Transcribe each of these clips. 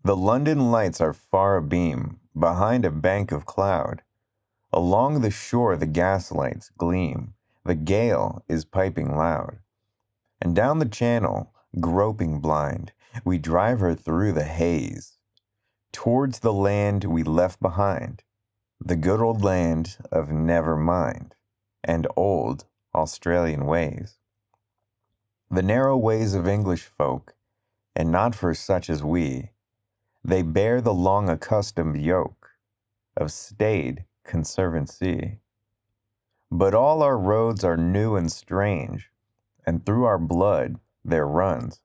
The London lights are far abeam, behind a bank of cloud. Along the shore the gaslights gleam, the gale is piping loud. And down the channel, groping blind, we drive her through the haze, towards the land we left behind, the good old land of never mind, and old Australian ways. The narrow ways of English folk, and not for such as we, they bear the long accustomed yoke of staid conservancy. But all our roads are new and strange, and through our blood there runs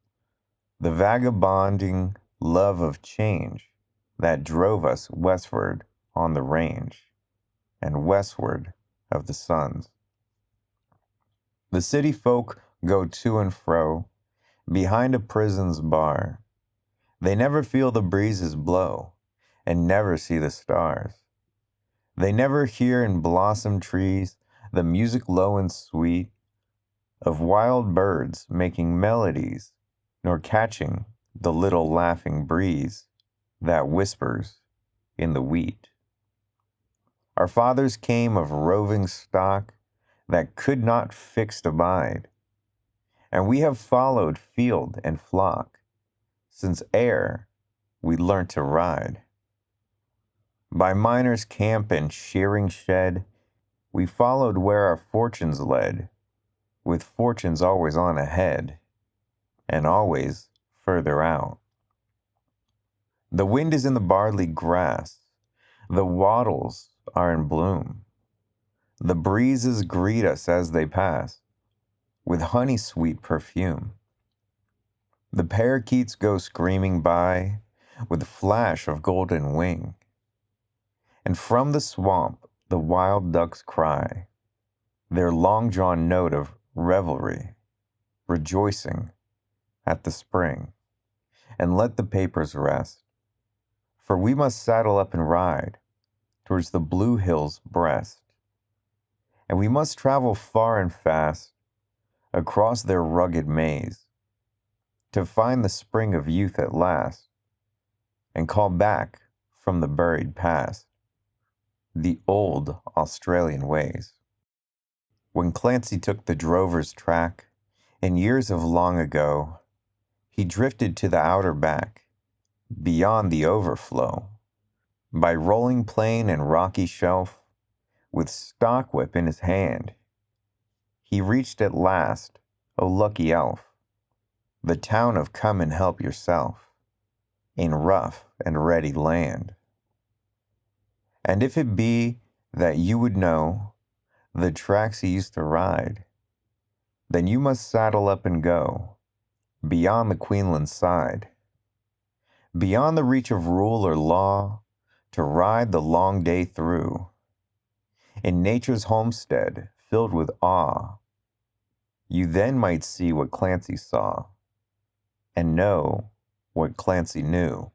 the vagabonding love of change that drove us westward on the range, and westward of the suns. The city folk go to and fro behind a prison's bar. They never feel the breezes blow, and never see the stars. They never hear in blossom trees the music low and sweet of wild birds making melodies, nor catching the little laughing breeze that whispers in the wheat. Our fathers came of roving stock that could not fixed abide, and we have followed field and flock since ere we learnt to ride. By miners' camp and shearing shed, we followed where our fortunes led, with fortunes always on ahead, and always further out. The wind is in the barley grass, the wattles are in bloom, the breezes greet us as they pass, with honey-sweet perfume. The parakeets go screaming by with flash of golden wing, and from the swamp the wild ducks cry their long-drawn note of revelry, rejoicing at the spring. And let the papers rest, for we must saddle up and ride towards the blue hill's breast, and we must travel far and fast across their rugged maze, to find the spring of youth at last, and call back from the buried past the old Australian ways. When Clancy took the drover's track, in years of long ago, he drifted to the outer back, beyond the overflow, by rolling plain and rocky shelf, with stockwhip in his hand. He reached at last, O lucky elf, the town of Come and Help Yourself, in rough and ready land. And if it be that you would know the tracks he used to ride, then you must saddle up and go beyond the Queensland side, beyond the reach of rule or law, to ride the long day through, in nature's homestead filled with awe. You then might see what Clancy saw, and know what Clancy knew.